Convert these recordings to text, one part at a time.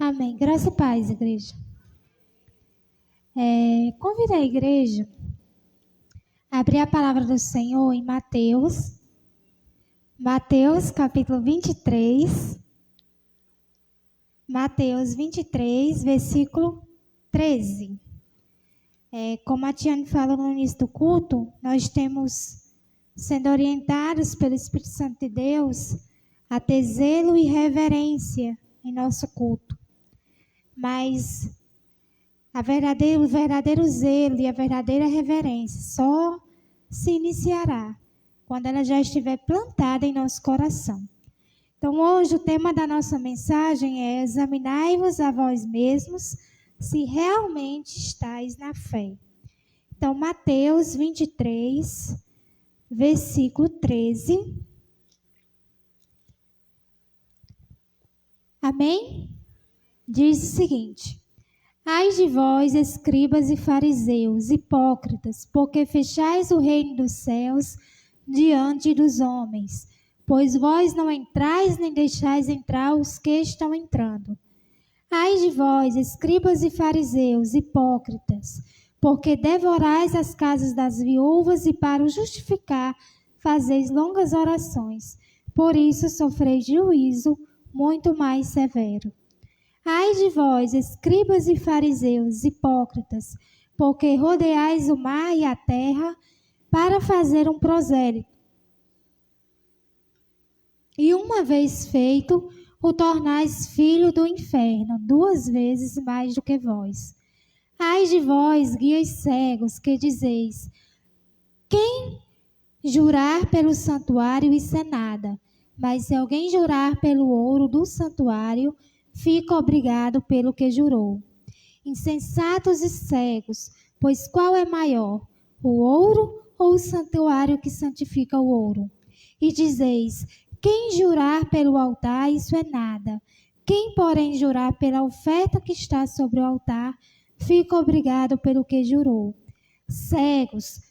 Amém. Graça e paz, igreja. Convido a igreja a abrir a palavra do Senhor em Mateus capítulo 23. Mateus 23, versículo 13. Como a Tiane falou no início do culto, nós temos sendo orientados pelo Espírito Santo de Deus a ter zelo e reverência em nosso culto. Mas o verdadeiro zelo e a verdadeira reverência só se iniciará quando ela já estiver plantada em nosso coração. Então, hoje o tema da nossa mensagem é: examinai-vos a vós mesmos se realmente estáis na fé. Então, Mateus 23, versículo 13. Amém? Diz o seguinte: ai de vós, escribas e fariseus, hipócritas, porque fechais o reino dos céus diante dos homens, pois vós não entrais nem deixais entrar os que estão entrando. Ai de vós, escribas e fariseus, hipócritas, porque devorais as casas das viúvas e para o justificar fazeis longas orações, por isso sofreis juízo muito mais severo. Ai de vós, escribas e fariseus, hipócritas, porque rodeais o mar e a terra para fazer um prosélito. E uma vez feito, o tornais filho do inferno, 2 vezes mais do que vós. Ai de vós, guias cegos, que dizeis: quem jurar pelo santuário, isso é nada. Mas se alguém jurar pelo ouro do santuário, fica obrigado pelo que jurou. Insensatos e cegos, pois qual é maior, o ouro ou o santuário que santifica o ouro? E dizeis: quem jurar pelo altar, isso é nada. Quem, porém, jurar pela oferta que está sobre o altar, fica obrigado pelo que jurou. Cegos,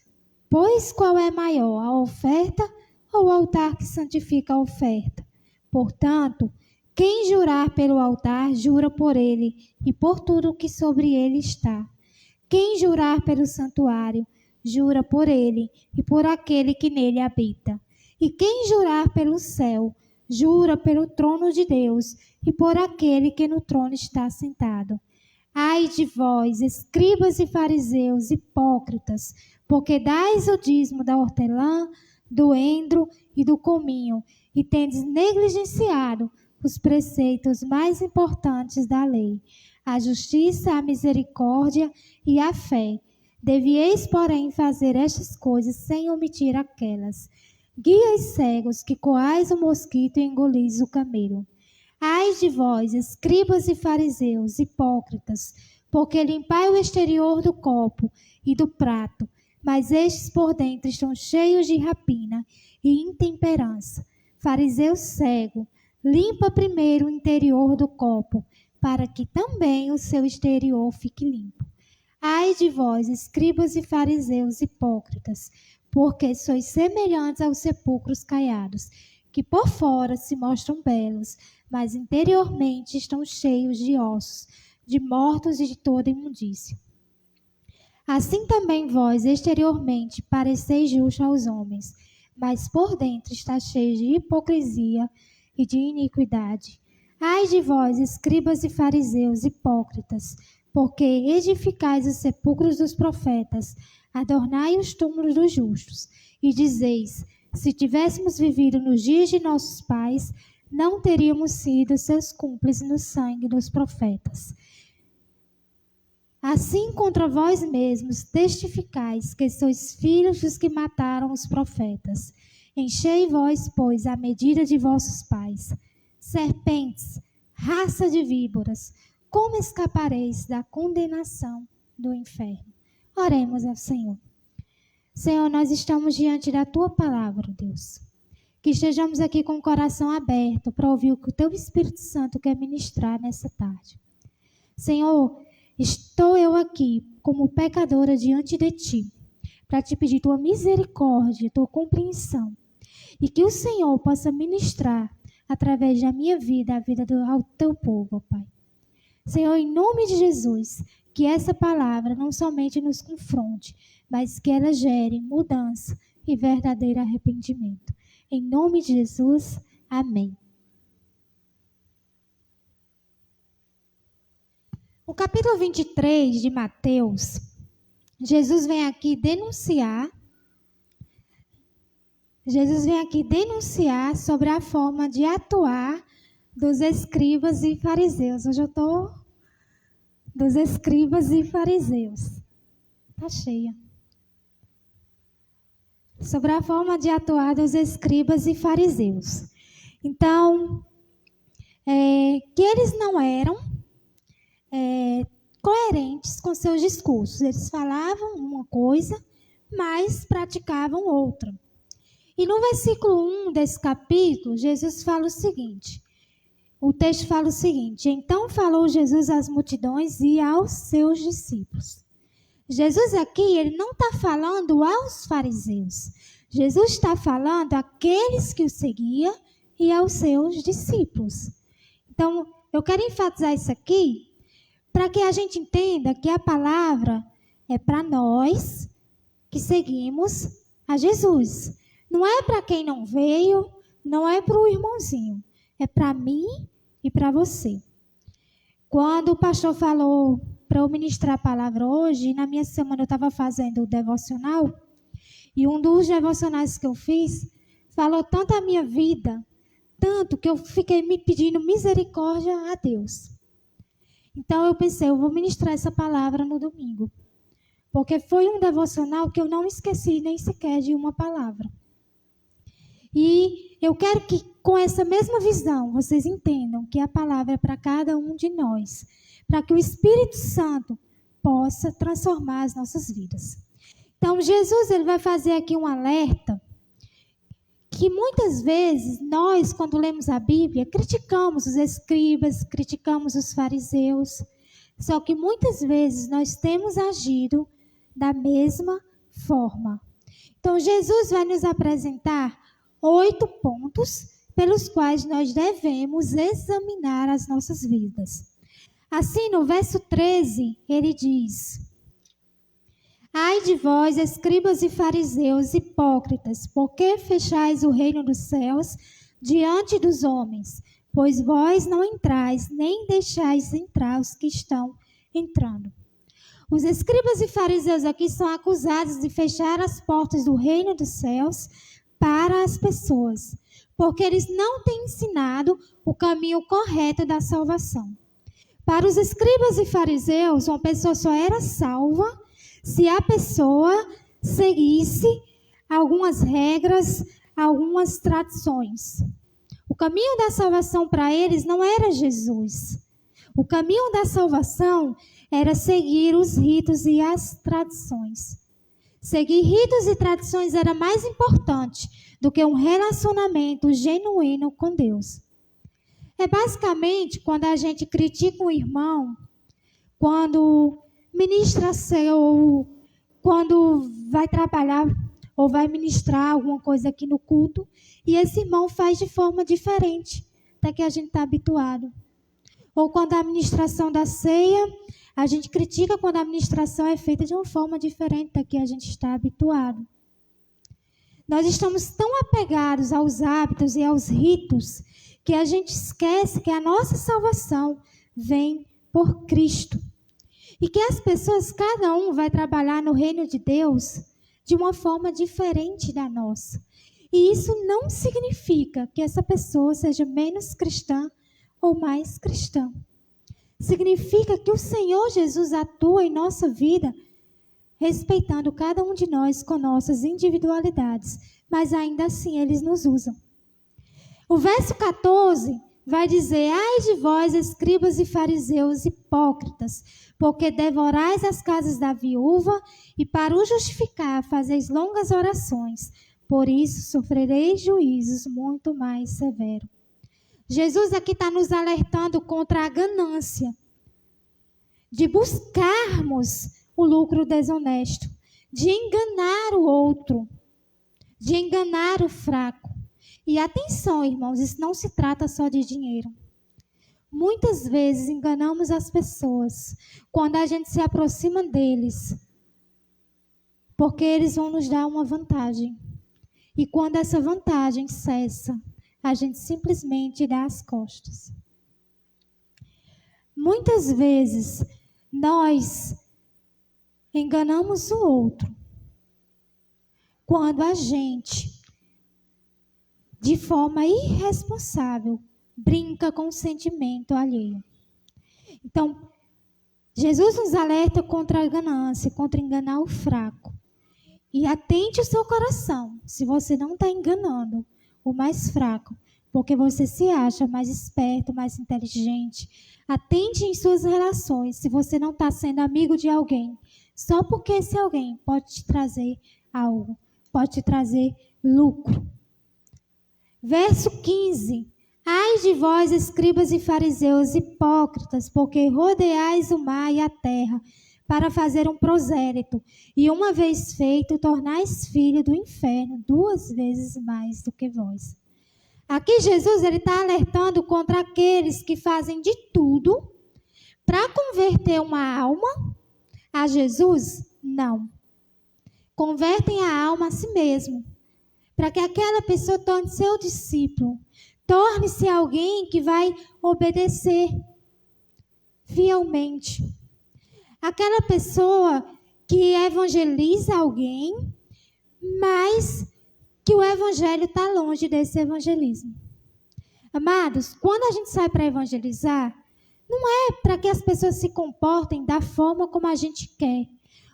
pois qual é maior, a oferta ou o altar que santifica a oferta? Portanto, quem jurar pelo altar, jura por ele e por tudo que sobre ele está. Quem jurar pelo santuário, jura por ele e por aquele que nele habita. E quem jurar pelo céu, jura pelo trono de Deus e por aquele que no trono está sentado. Ai de vós, escribas e fariseus, hipócritas, porque dais o dízimo da hortelã, do endro e do cominho, e tendes negligenciado os preceitos mais importantes da lei: a justiça, a misericórdia e a fé. Devieis, porém, fazer estas coisas sem omitir aquelas. Guias cegos, que coais o mosquito e engolis o camelo. Ai de vós, escribas e fariseus, hipócritas, porque limpai o exterior do copo e do prato, mas estes por dentro estão cheios de rapina e intemperança. Fariseu cego, limpa primeiro o interior do copo, para que também o seu exterior fique limpo. Ai de vós, escribas e fariseus hipócritas, porque sois semelhantes aos sepulcros caiados, que por fora se mostram belos, mas interiormente estão cheios de ossos, de mortos e de toda imundícia. Assim também vós, exteriormente, pareceis justos aos homens, mas por dentro está cheio de hipocrisia e de iniquidade. Ai de vós, escribas e fariseus, hipócritas, porque edificais os sepulcros dos profetas, adornai os túmulos dos justos, e dizeis: se tivéssemos vivido nos dias de nossos pais, não teríamos sido seus cúmplices no sangue dos profetas. Assim contra vós mesmos testificais que sois filhos dos que mataram os profetas. Enchei vós, pois, a medida de vossos pais. Serpentes, raça de víboras, como escapareis da condenação do inferno? Oremos ao Senhor. Senhor, nós estamos diante da Tua palavra, Deus. Que estejamos aqui com o coração aberto para ouvir o que o Teu Espírito Santo quer ministrar nessa tarde. Senhor, estou eu aqui como pecadora diante de Ti, para Te pedir Tua misericórdia, Tua compreensão, e que o Senhor possa ministrar através da minha vida, a vida ao Teu povo, Pai. Senhor, em nome de Jesus, que essa palavra não somente nos confronte, mas que ela gere mudança e verdadeiro arrependimento. Em nome de Jesus, amém. No capítulo 23 de Mateus, Jesus vem aqui denunciar sobre a forma de atuar dos escribas e fariseus. Hoje eu estou dos escribas e fariseus. Está cheia. Sobre a forma de atuar dos escribas e fariseus. Então, que eles não eram coerentes com seus discursos. Eles falavam uma coisa, mas praticavam outra. E no versículo 1 desse capítulo, Jesus fala o seguinte. O texto fala o seguinte: então falou Jesus às multidões e aos seus discípulos. Jesus aqui, ele não está falando aos fariseus. Jesus está falando àqueles que o seguiam e aos seus discípulos. Então, eu quero enfatizar isso aqui para que a gente entenda que a palavra é para nós que seguimos a Jesus. Não é para quem não veio, não é para o irmãozinho. É para mim e para você. Quando o pastor falou para eu ministrar a palavra hoje, na minha semana eu estava fazendo o devocional, e um dos devocionais que eu fiz falou tanto a minha vida, tanto que eu fiquei me pedindo misericórdia a Deus. Então eu pensei, eu vou ministrar essa palavra no domingo. Porque foi um devocional que eu não esqueci nem sequer de uma palavra. E eu quero que com essa mesma visão vocês entendam que a palavra é para cada um de nós. Para que o Espírito Santo possa transformar as nossas vidas. Então Jesus ele vai fazer aqui um alerta que muitas vezes nós, quando lemos a Bíblia, criticamos os escribas, criticamos os fariseus. Só que muitas vezes nós temos agido da mesma forma. Então Jesus vai nos apresentar 8 pontos pelos quais nós devemos examinar as nossas vidas. Assim, no verso 13, ele diz: ai de vós, escribas e fariseus hipócritas, por que fechais o reino dos céus diante dos homens? Pois vós não entrais, nem deixais entrar os que estão entrando. Os escribas e fariseus aqui são acusados de fechar as portas do reino dos céus para as pessoas, porque eles não têm ensinado o caminho correto da salvação. Para os escribas e fariseus, uma pessoa só era salva se a pessoa seguisse algumas regras, algumas tradições. O caminho da salvação para eles não era Jesus. O caminho da salvação era seguir os ritos e as tradições. Seguir ritos e tradições era mais importante do que um relacionamento genuíno com Deus. É basicamente quando a gente critica um irmão, quando ministra ou quando vai trabalhar ou vai ministrar alguma coisa aqui no culto e esse irmão faz de forma diferente da que a gente está habituado. Ou quando a administração da ceia, a gente critica quando a administração é feita de uma forma diferente da que a gente está habituado. Nós estamos tão apegados aos hábitos e aos ritos que a gente esquece que a nossa salvação vem por Cristo. E que as pessoas, cada um vai trabalhar no reino de Deus de uma forma diferente da nossa. E isso não significa que essa pessoa seja menos cristã ou mais cristã. Significa que o Senhor Jesus atua em nossa vida respeitando cada um de nós com nossas individualidades, mas ainda assim eles nos usam. O verso 14 vai dizer: ai de vós, escribas e fariseus hipócritas, porque devorais as casas da viúva e para o justificar fazeis longas orações, por isso sofrereis juízos muito mais severos. Jesus aqui está nos alertando contra a ganância de buscarmos o lucro desonesto, de enganar o outro, de enganar o fraco. E atenção, irmãos, isso não se trata só de dinheiro. Muitas vezes enganamos as pessoas quando a gente se aproxima deles, porque eles vão nos dar uma vantagem. E quando essa vantagem cessa, a gente simplesmente dá as costas. Muitas vezes nós enganamos o outro quando a gente, de forma irresponsável, brinca com o sentimento alheio. Então, Jesus nos alerta contra a ganância, contra enganar o fraco. E atente o seu coração, se você não está enganando o mais fraco, porque você se acha mais esperto, mais inteligente. Atente em suas relações, se você não está sendo amigo de alguém, só porque esse alguém pode te trazer algo, pode te trazer lucro. Verso 15. Ai de vós, escribas e fariseus hipócritas, porque rodeais o mar e a terra, para fazer um prosélito, e uma vez feito, tornais filho do inferno 2 vezes mais do que vós. Aqui Jesus está alertando contra aqueles que fazem de tudo para converter uma alma a Jesus. Não. Convertem a alma a si mesmo, para que aquela pessoa torne seu discípulo, torne-se alguém que vai obedecer fielmente. Aquela pessoa que evangeliza alguém, mas que o evangelho está longe desse evangelismo. Amados, quando a gente sai para evangelizar, não é para que as pessoas se comportem da forma como a gente quer,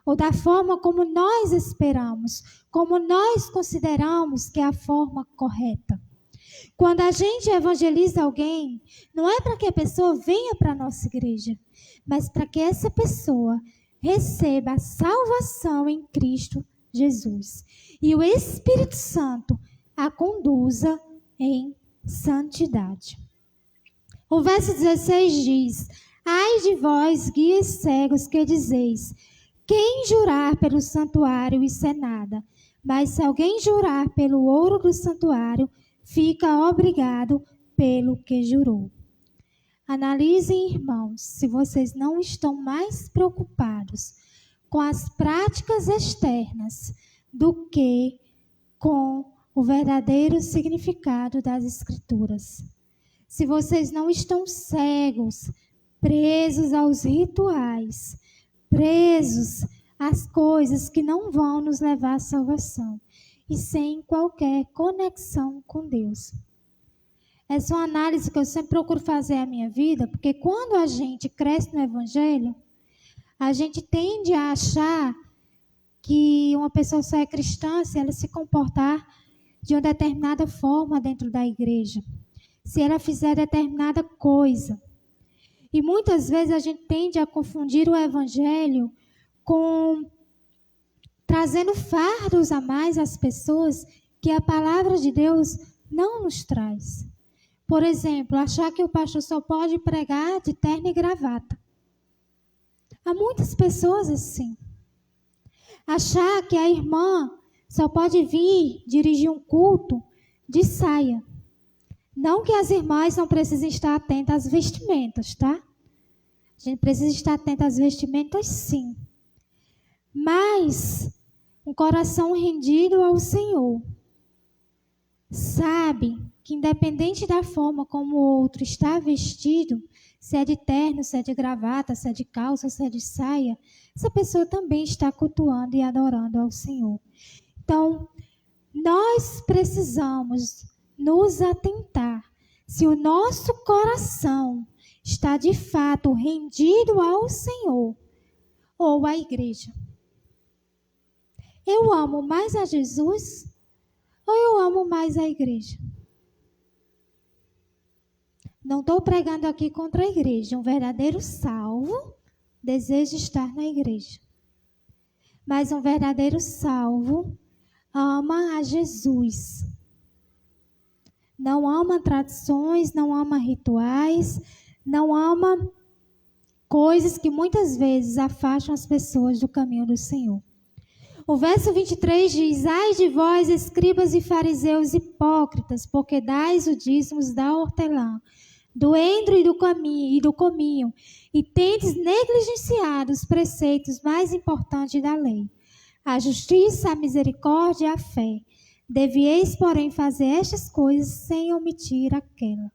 ou da forma como nós esperamos, como nós consideramos que é a forma correta. Quando a gente evangeliza alguém, não é para que a pessoa venha para a nossa igreja, mas para que essa pessoa receba a salvação em Cristo Jesus. E o Espírito Santo a conduza em santidade. O verso 16 diz: ai de vós, guias cegos, que dizeis, quem jurar pelo santuário, isso é nada. Mas se alguém jurar pelo ouro do santuário, fica obrigado pelo que jurou. Analisem, irmãos, se vocês não estão mais preocupados com as práticas externas do que com o verdadeiro significado das Escrituras. Se vocês não estão cegos, presos aos rituais, presos às coisas que não vão nos levar à salvação e sem qualquer conexão com Deus. Essa é uma análise que eu sempre procuro fazer na minha vida, porque quando a gente cresce no Evangelho, a gente tende a achar que uma pessoa só é cristã se ela se comportar de uma determinada forma dentro da igreja, se ela fizer determinada coisa. E muitas vezes a gente tende a confundir o Evangelho com trazendo fardos a mais às pessoas que a palavra de Deus não nos traz. Por exemplo, achar que o pastor só pode pregar de terno e gravata. Há muitas pessoas assim. Achar que a irmã só pode vir dirigir um culto de saia. Não que as irmãs não precisem estar atentas às vestimentas, tá? A gente precisa estar atento às vestimentas, sim. Mas um coração rendido ao Senhor sabe que independente da forma como o outro está vestido, se é de terno, se é de gravata, se é de calça, se é de saia, essa pessoa também está cultuando e adorando ao Senhor. Então, nós precisamos nos atentar se o nosso coração está de fato rendido ao Senhor ou à igreja. Eu amo mais a Jesus ou eu amo mais a igreja? Não estou pregando aqui contra a igreja. Um verdadeiro salvo deseja estar na igreja. Mas um verdadeiro salvo ama a Jesus. Não ama tradições, não ama rituais, não ama coisas que muitas vezes afastam as pessoas do caminho do Senhor. O verso 23 diz: ai de vós, escribas e fariseus hipócritas, porque dais o dízimo da hortelã, do endro e do cominho, e tendes negligenciado os preceitos mais importantes da lei, a justiça, a misericórdia e a fé. Devieis, porém, fazer estas coisas sem omitir aquela.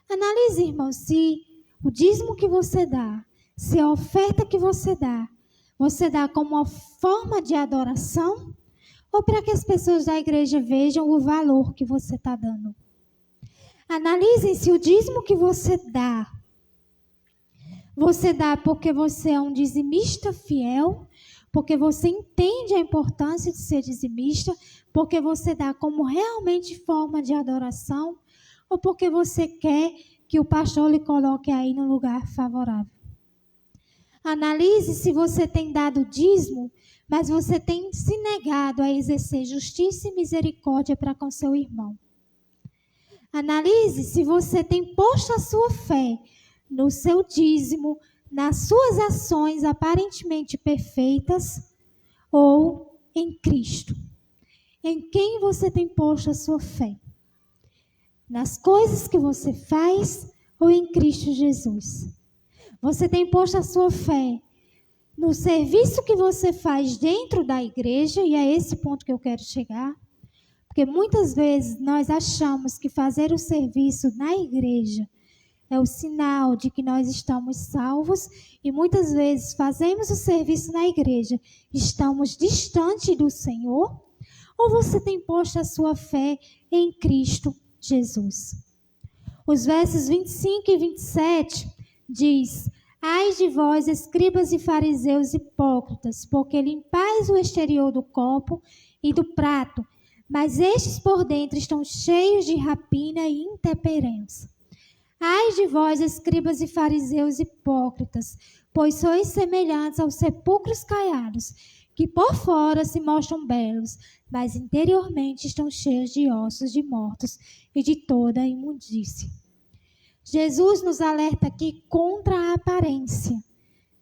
Analise, irmão, se o dízimo que você dá, se a oferta que você dá como uma forma de adoração, ou para que as pessoas da igreja vejam o valor que você está dando. Analisem se o dízimo que você dá porque você é um dizimista fiel, porque você entende a importância de ser dizimista, porque você dá como realmente forma de adoração, ou porque você quer que o pastor lhe coloque aí no lugar favorável. Analise se você tem dado dízimo, mas você tem se negado a exercer justiça e misericórdia para com seu irmão. Analise se você tem posto a sua fé no seu dízimo, nas suas ações aparentemente perfeitas ou em Cristo. Em quem você tem posto a sua fé? Nas coisas que você faz ou em Cristo Jesus? Você tem posto a sua fé no serviço que você faz dentro da igreja, e é esse ponto que eu quero chegar, porque muitas vezes nós achamos que fazer o serviço na igreja é o sinal de que nós estamos salvos, e muitas vezes fazemos o serviço na igreja, estamos distante do Senhor, ou você tem posto a sua fé em Cristo Jesus? Os versos 25 e 27 diz: ai de vós, escribas e fariseus hipócritas, porque limpais o exterior do copo e do prato, mas estes por dentro estão cheios de rapina e intemperança. Ai de vós, escribas e fariseus hipócritas, pois sois semelhantes aos sepulcros caiados, que por fora se mostram belos, mas interiormente estão cheios de ossos de mortos e de toda imundície. Jesus nos alerta aqui contra a aparência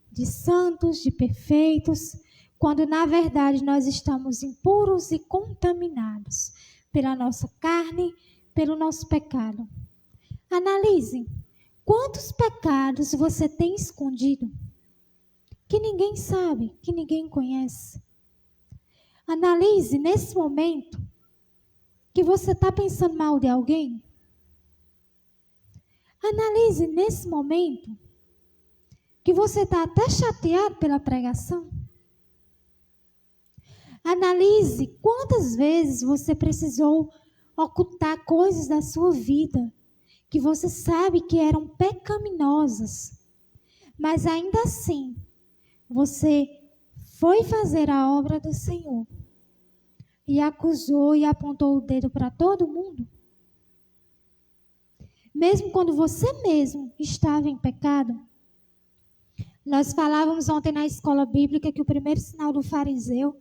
de santos, de perfeitos, quando na verdade nós estamos impuros e contaminados pela nossa carne, pelo nosso pecado. Analise quantos pecados você tem escondido, que ninguém sabe, que ninguém conhece. Analise nesse momento que você está pensando mal de alguém. Analise nesse momento que você está até chateado pela pregação. Analise quantas vezes você precisou ocultar coisas da sua vida que você sabe que eram pecaminosas, mas ainda assim você foi fazer a obra do Senhor e acusou e apontou o dedo para todo mundo. Mesmo quando você mesmo estava em pecado. Nós falávamos ontem na escola bíblica que o primeiro sinal do fariseu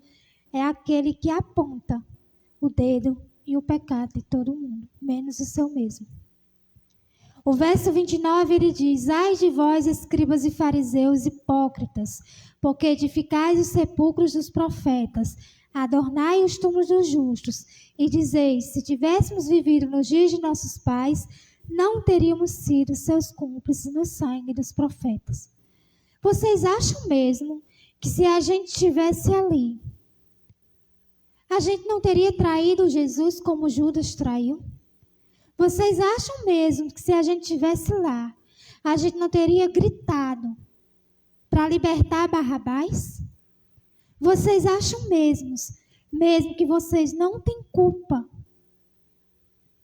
é aquele que aponta o dedo e o pecado de todo mundo, menos o seu mesmo. O verso 29, ele diz: ai de vós, escribas e fariseus hipócritas, porque edificais os sepulcros dos profetas, adornai os túmulos dos justos, e dizeis: se tivéssemos vivido nos dias de nossos pais, não teríamos sido seus cúmplices no sangue dos profetas. Vocês acham mesmo que se a gente estivesse ali, a gente não teria traído Jesus como Judas traiu? Vocês acham mesmo que se a gente estivesse lá, a gente não teria gritado para libertar Barrabás? Vocês acham mesmo que vocês não têm culpa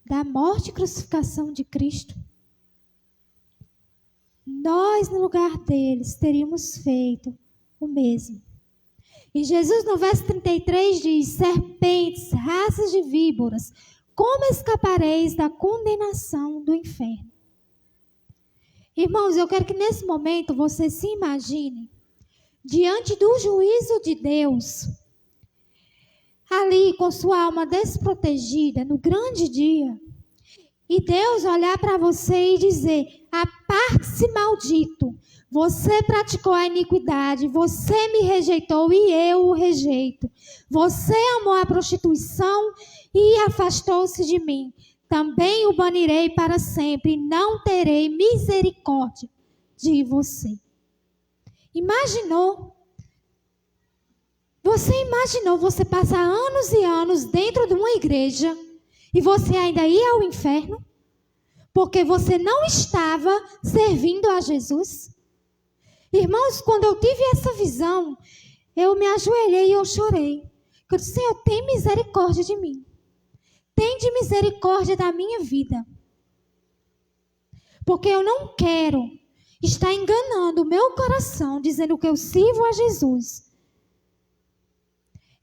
da morte e crucificação de Cristo? Nós, no lugar deles, teríamos feito o mesmo. E Jesus, no verso 33, diz: serpentes, raças de víboras, como escapareis da condenação do inferno? Irmãos, eu quero que nesse momento você se imagine diante do juízo de Deus, ali com sua alma desprotegida, no grande dia, e Deus olhar para você e dizer: aparte-se, maldito, você praticou a iniquidade, você me rejeitou e eu o rejeito. Você amou a prostituição e afastou-se de mim. também o banirei para sempre e não terei misericórdia de você. Você imaginou você passar anos e anos dentro de uma igreja e você ainda ia ao inferno? Porque você não estava servindo a Jesus? Irmãos, quando eu tive essa visão, eu me ajoelhei e eu chorei. Eu disse, Senhor, tem misericórdia de mim. Tem de misericórdia da minha vida. Porque eu não quero estar enganando o meu coração, dizendo que eu sirvo a Jesus.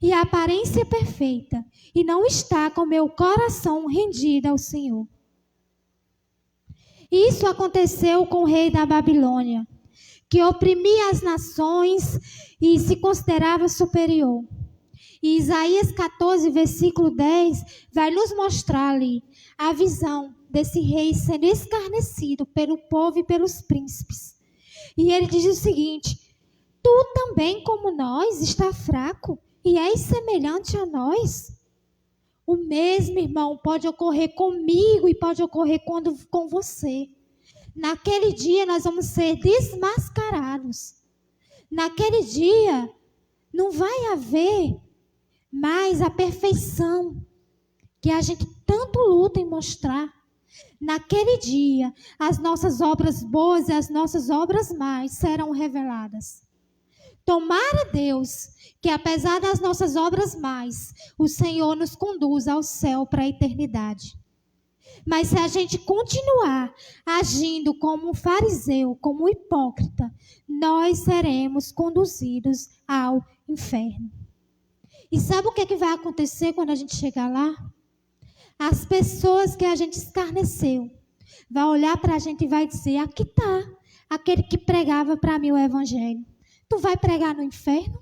E a aparência é perfeita. E não está com o meu coração rendido ao Senhor. Isso aconteceu com o rei da Babilônia, que oprimia as nações e se considerava superior. E Isaías 14, versículo 10, vai nos mostrar ali a visão desse rei sendo escarnecido pelo povo e pelos príncipes. E ele diz o seguinte: tu também, como nós, está fraco e és semelhante a nós. O mesmo, irmão, pode ocorrer comigo e pode ocorrer com você. Naquele dia nós vamos ser desmascarados. Naquele dia não vai haver mais a perfeição que a gente tanto luta em mostrar. Naquele dia, as nossas obras boas e as nossas obras más serão reveladas. Tomara Deus que, apesar das nossas obras más, o Senhor nos conduza ao céu para a eternidade. Mas se a gente continuar agindo como um fariseu, como um hipócrita, nós seremos conduzidos ao inferno. E sabe o que vai acontecer quando a gente chegar lá? As pessoas que a gente escarneceu vão olhar para a gente e vai dizer, aqui está aquele que pregava para mim o evangelho. Tu vai pregar no inferno?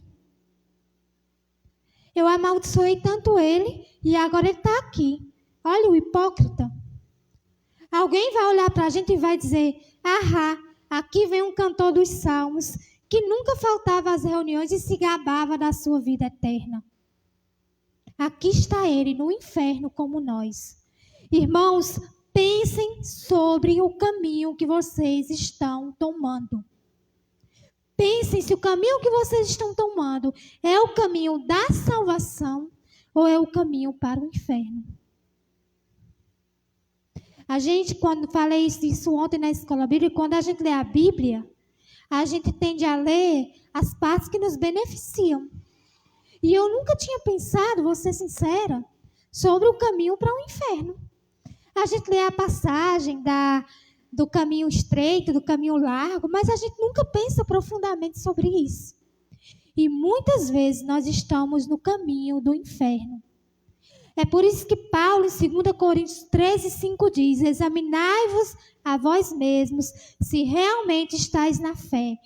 Eu amaldiçoei tanto ele e agora ele está aqui. Olha o hipócrita. Alguém vai olhar para a gente e vai dizer, aqui vem um cantor dos salmos que nunca faltava às reuniões e se gabava da sua vida eterna. Aqui está ele no inferno como nós. Irmãos, pensem sobre o caminho que vocês estão tomando. Pensem se o caminho que vocês estão tomando é o caminho da salvação ou é o caminho para o inferno. A gente, quando falei isso ontem na escola bíblica, quando a gente lê a Bíblia, a gente tende a ler as partes que nos beneficiam. E eu nunca tinha pensado, vou ser sincera, sobre o caminho para o inferno. A gente lê a passagem do caminho estreito, do caminho largo, mas a gente nunca pensa profundamente sobre isso. E muitas vezes nós estamos no caminho do inferno. É por isso que Paulo, em 2 Coríntios 13, 5 diz, examinai-vos a vós mesmos, se realmente estáis na fé.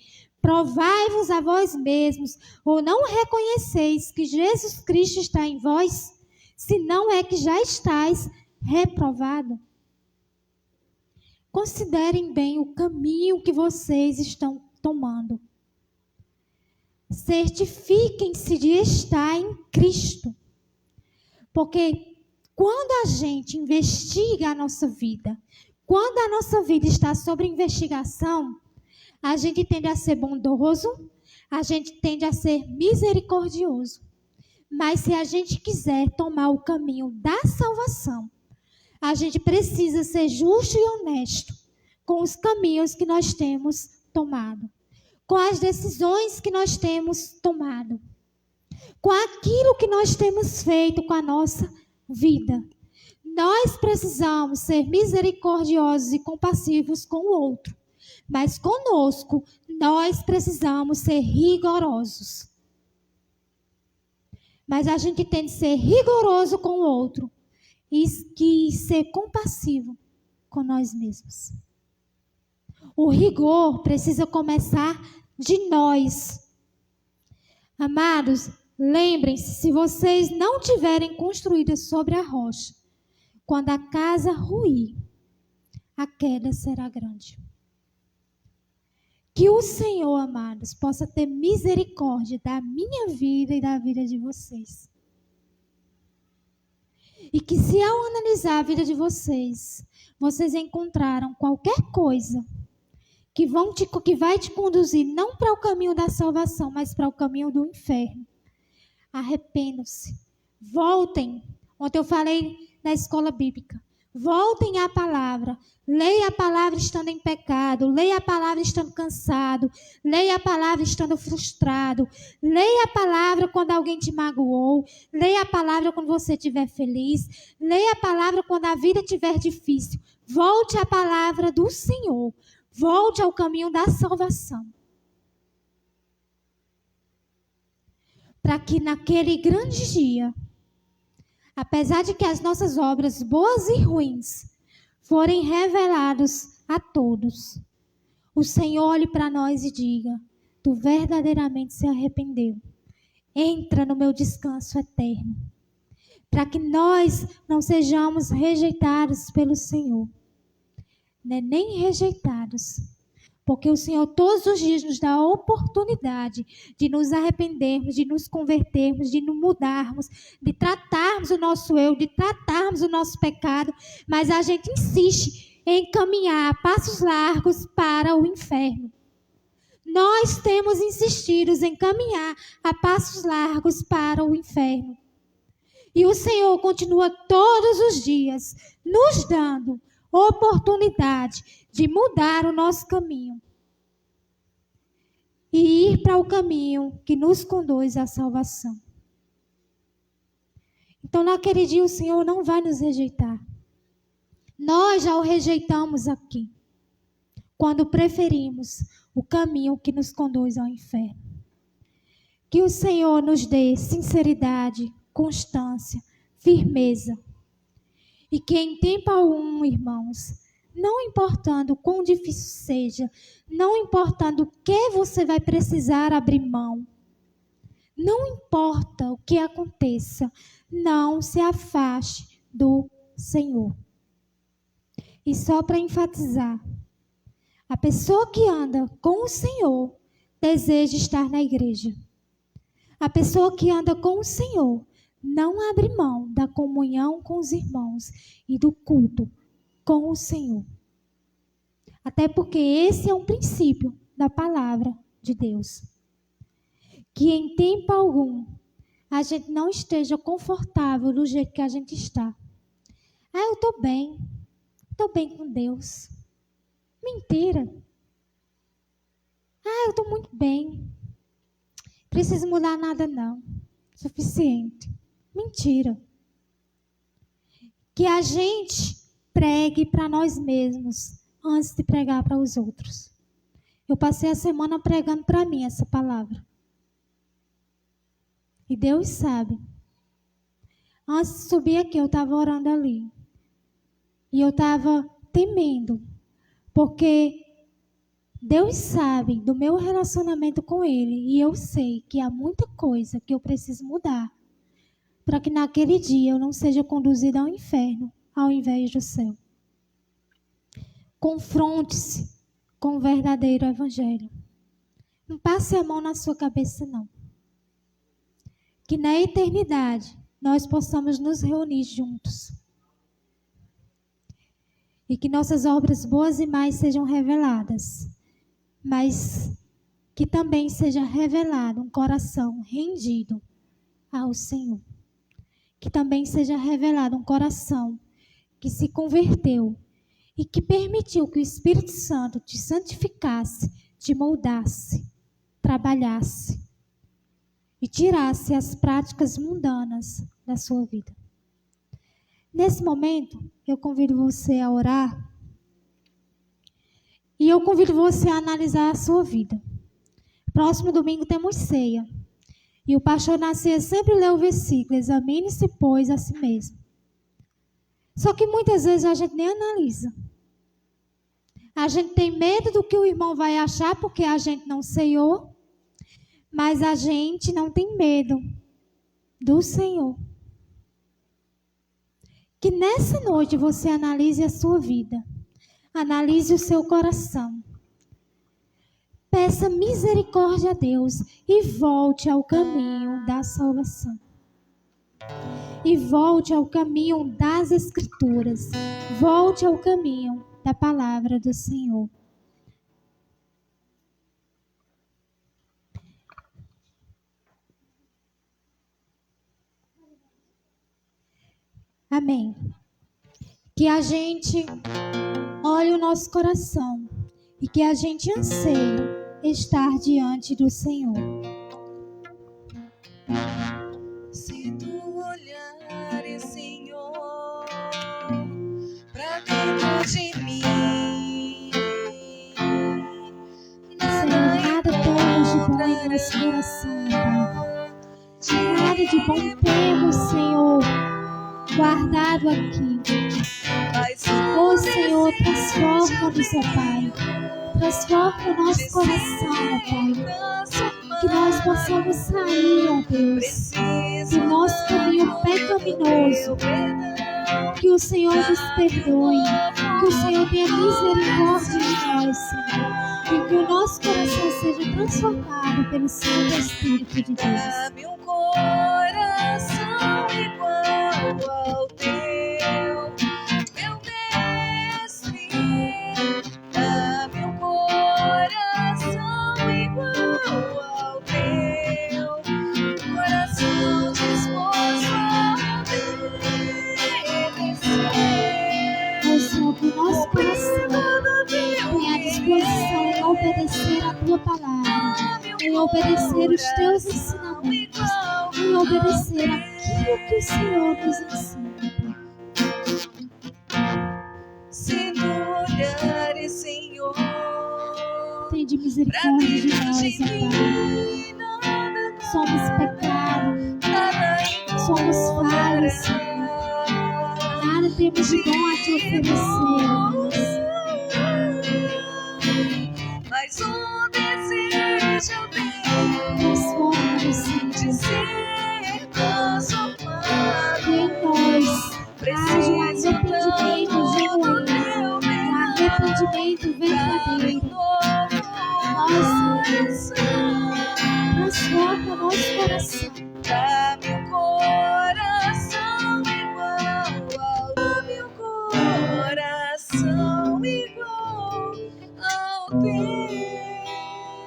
Provai-vos a vós mesmos, ou não reconheceis que Jesus Cristo está em vós, se não é que já estáis reprovado. Considerem bem o caminho que vocês estão tomando. Certifiquem-se de estar em Cristo. Porque quando a gente investiga a nossa vida, quando a nossa vida está sob investigação, a gente tende a ser bondoso, a gente tende a ser misericordioso. Mas se a gente quiser tomar o caminho da salvação, a gente precisa ser justo e honesto com os caminhos que nós temos tomado, com as decisões que nós temos tomado, com aquilo que nós temos feito com a nossa vida. Nós precisamos ser misericordiosos e compassivos com o outro, mas conosco nós precisamos ser rigorosos. Mas a gente tem de ser rigoroso com o outro e ser compassivo com nós mesmos. O rigor precisa começar de nós. Amados, lembrem-se, se vocês não tiverem construído sobre a rocha, quando a casa ruir, a queda será grande. Que o Senhor, amados, possa ter misericórdia da minha vida e da vida de vocês. E que se ao analisar a vida de vocês, vocês encontraram qualquer coisa que vai te conduzir não para o caminho da salvação, mas para o caminho do inferno, arrependam-se. Voltem. Ontem eu falei na escola bíblica. Voltem à palavra. Leia a palavra estando em pecado. Leia a palavra estando cansado. Leia a palavra estando frustrado. Leia a palavra quando alguém te magoou. Leia a palavra quando você estiver feliz. Leia a palavra quando a vida estiver difícil. Volte à palavra do Senhor. Volte ao caminho da salvação. Para que naquele grande dia, apesar de que as nossas obras boas e ruins forem reveladas a todos, o Senhor olhe para nós e diga: tu verdadeiramente se arrependeu. Entra no meu descanso eterno. Para que nós não sejamos rejeitados pelo Senhor. Nem rejeitados. Porque o Senhor todos os dias nos dá a oportunidade de nos arrependermos, de nos convertermos, de nos mudarmos, de tratarmos o nosso eu, de tratarmos o nosso pecado, mas a gente insiste em caminhar a passos largos para o inferno. Nós temos insistido em caminhar a passos largos para o inferno. E o Senhor continua todos os dias nos dando oportunidade de mudar o nosso caminho e ir para o caminho que nos conduz à salvação. Então, naquele dia, o Senhor não vai nos rejeitar. Nós já o rejeitamos aqui, quando preferimos o caminho que nos conduz ao inferno. Que o Senhor nos dê sinceridade, constância, firmeza. E que em tempo algum, irmãos, não importando o quão difícil seja, não importando o que você vai precisar abrir mão, não importa o que aconteça, não se afaste do Senhor. E só para enfatizar, a pessoa que anda com o Senhor deseja estar na igreja. A pessoa que anda com o Senhor não abre mão da comunhão com os irmãos e do culto com o Senhor. Até porque esse é um princípio da palavra de Deus. Que em tempo algum a gente não esteja confortável do jeito que a gente está. Eu estou bem com Deus. Mentira. Eu estou muito bem. Preciso mudar nada não. Suficiente. Mentira. Que a gente pregue para nós mesmos antes de pregar para os outros. Eu passei a semana pregando para mim essa palavra. E Deus sabe. Antes de subir aqui, eu estava orando ali. E eu estava temendo. Porque Deus sabe do meu relacionamento com Ele. E eu sei que há muita coisa que eu preciso mudar. Para que naquele dia eu não seja conduzida ao inferno, ao invés do céu. Confronte-se com o verdadeiro evangelho. Não passe a mão na sua cabeça, não. Que na eternidade nós possamos nos reunir juntos. E que nossas obras boas e mais sejam reveladas. Mas que também seja revelado um coração rendido ao Senhor. Que também seja revelado um coração que se converteu e que permitiu que o Espírito Santo te santificasse, te moldasse, trabalhasse e tirasse as práticas mundanas da sua vida. Nesse momento, eu convido você a orar e eu convido você a analisar a sua vida. Próximo domingo temos ceia. E o pastor na ceia sempre lê o versículo: examine-se, pois, a si mesmo. Só que muitas vezes a gente nem analisa. A gente tem medo do que o irmão vai achar porque a gente não ceiou. Mas a gente não tem medo do Senhor. Que nessa noite você analise a sua vida. Analise o seu coração. Peça misericórdia a Deus e volte ao caminho da salvação. e volte ao caminho das Escrituras. Volte ao caminho da palavra do Senhor. Amém. Que a gente olhe o nosso coração e que a gente anseie estar diante do Senhor. Se tu olhares, Senhor, pra dentro de mim, Senhor, nada temos de bom em nosso coração, Pai. Nada de bom temos, Senhor, guardado aqui. Ô Senhor, transforma-nos, ó Pai. Transforma o nosso coração, ó Pai. Que nós possamos sair, ó Deus, do nosso caminho pecaminoso. Que o Senhor nos perdoe. Que o Senhor tenha misericórdia de nós, Senhor. E que o nosso coração seja transformado pelo Santo Espírito de Deus. Dá-me um coração igual ao teu, meu mestre. Dá-me um coração igual ao teu, coração disposto a obedecer. Ó Senhor, que o nosso coração tenha a disposição em obedecer a Tua palavra, em obedecer os Teus ensinamentos, em obedecer aquilo que o Senhor nos ensina. Se tu olhares, Senhor, Tem de misericórdia de nós, ó Pai. Somos pecado, somos falhos, Senhor. Nada temos de bom a Te oferecer. mas um desejo eu tenho Transforma-nos, de Senhor. ser transformado. E em nós haja um arrependimento genuíno, um arrependimento verdadeiro. Transforma o nosso coração. Dá-me um coração igual ao dá-me um coração igual ao teu.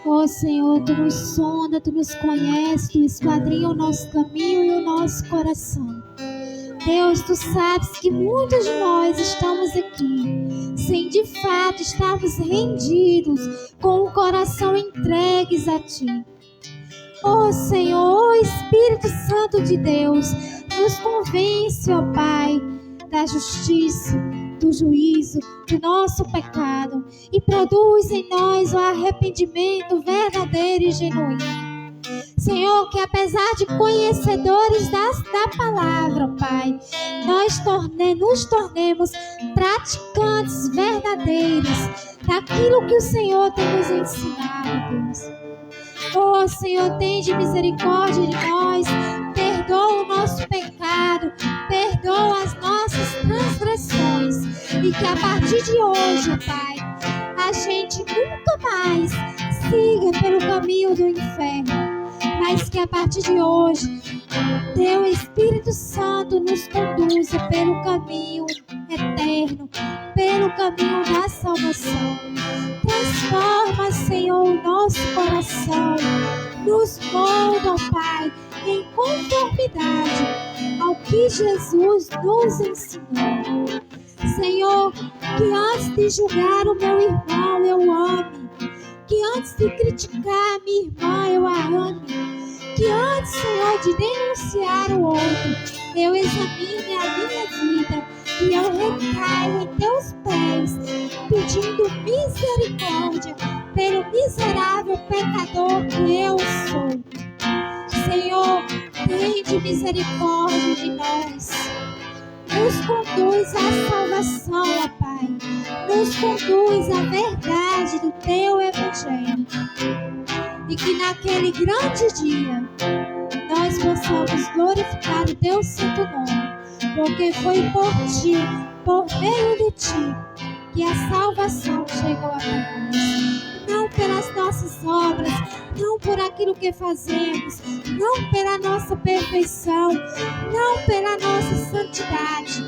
Ó Senhor, Tu nos sonda, Tu nos conhece, Tu esquadrinha o nosso caminho e o nosso coração. Deus, Tu sabes que muitos de nós estamos aqui sem de fato estarmos rendidos, com o coração entregues a Ti. Ó Senhor, ó Espírito Santo de Deus, nos convence, ó Pai, da justiça, do juízo, do nosso pecado e produz em nós o arrependimento verdadeiro e genuíno. Senhor, que apesar de conhecedores da palavra, ó Pai, nós nos tornemos praticantes verdadeiros daquilo que o Senhor tem nos ensinado, Deus. Oh, Senhor, tende misericórdia de nós, perdoa o nosso pecado, perdoa as nossas transgressões e que a partir de hoje, Pai, a gente nunca mais siga pelo caminho do inferno, mas que a partir de hoje, Teu Espírito Santo nos conduza pelo caminho eterno, pelo caminho da salvação. Transforma, Senhor, o nosso coração, nos molda, ó Pai, em conformidade ao que Jesus nos ensinou. Senhor, que antes de julgar o meu irmão eu ame, que antes de criticar a minha irmã eu a ame, que antes, Senhor, de denunciar o outro, eu examine a minha vida e eu recaio em Teus pés, pedindo misericórdia pelo miserável pecador que eu sou. Senhor, tende misericórdia de nós. Nos conduz à salvação, ó Pai. Nos conduz à verdade do Teu Evangelho. E que naquele grande dia nós possamos glorificar o Teu santo nome, porque foi por Ti, por meio de Ti, que a salvação chegou até nós. Não pelas nossas obras, não por aquilo que fazemos, não pela nossa perfeição, não pela nossa santidade,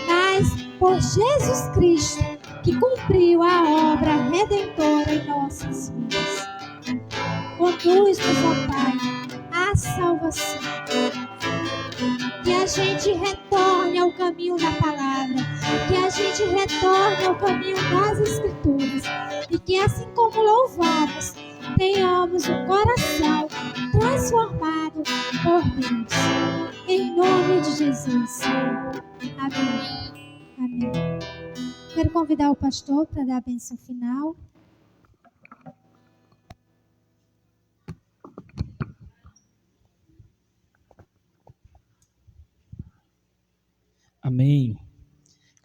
mas por Jesus Cristo, que cumpriu a obra redentora em nossas vidas. Conduz-nos, ó Pai, à salvação. Que a gente retorne ao caminho da palavra, que a gente retorne ao caminho das Escrituras, e que assim como louvamos, tenhamos o coração transformado por Deus. Em nome de Jesus. Amém. Amém. Quero convidar o pastor para dar a bênção final. Amém.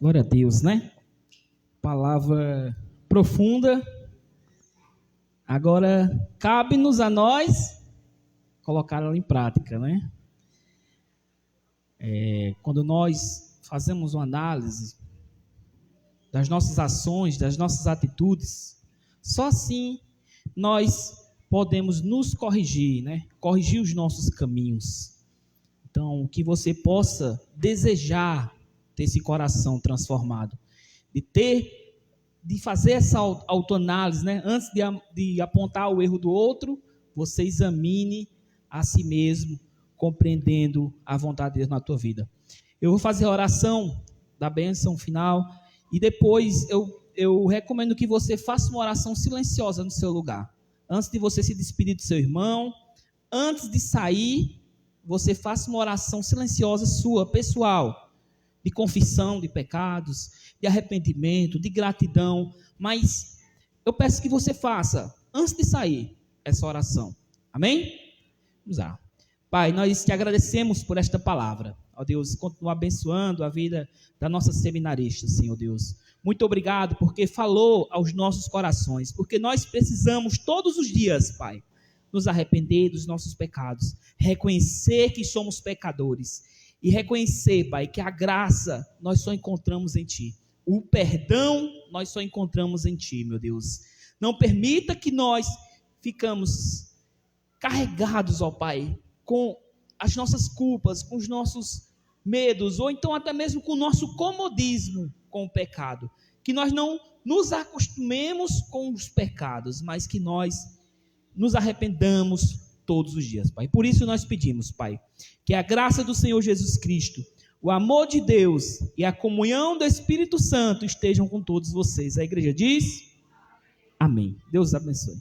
Glória a Deus, né? Palavra profunda. Agora, cabe-nos a nós colocar ela em prática, né? Quando nós fazemos uma análise das nossas ações, das nossas atitudes, só assim nós podemos nos corrigir, né? Corrigir os nossos caminhos. Então, que você possa desejar ter esse coração transformado, de fazer essa autoanálise, né? Antes de apontar o erro do outro, você examine a si mesmo, compreendendo a vontade de Deus na tua vida. Eu vou fazer a oração da bênção final e depois eu recomendo que você faça uma oração silenciosa no seu lugar. Antes de você se despedir do seu irmão, antes de sair, você faça uma oração silenciosa sua, pessoal, de confissão de pecados, de arrependimento, de gratidão, mas eu peço que você faça, antes de sair, essa oração. Amém? Vamos lá. Pai, nós te agradecemos por esta palavra. Ó Deus, continua abençoando a vida da nossa seminarista, Senhor Deus. Muito obrigado porque falou aos nossos corações, porque nós precisamos todos os dias, Pai, nos arrepender dos nossos pecados, reconhecer que somos pecadores e reconhecer, Pai, que a graça nós só encontramos em Ti. O perdão nós só encontramos em Ti, meu Deus. Não permita que nós ficamos carregados, ó Pai, com as nossas culpas, com os nossos medos, ou então até mesmo com o nosso comodismo com o pecado. Que nós não nos acostumemos com os pecados, mas que nós nos arrependamos todos os dias, Pai. Por isso nós pedimos, Pai, que a graça do Senhor Jesus Cristo, o amor de Deus e a comunhão do Espírito Santo estejam com todos vocês. A igreja diz: amém. Deus abençoe.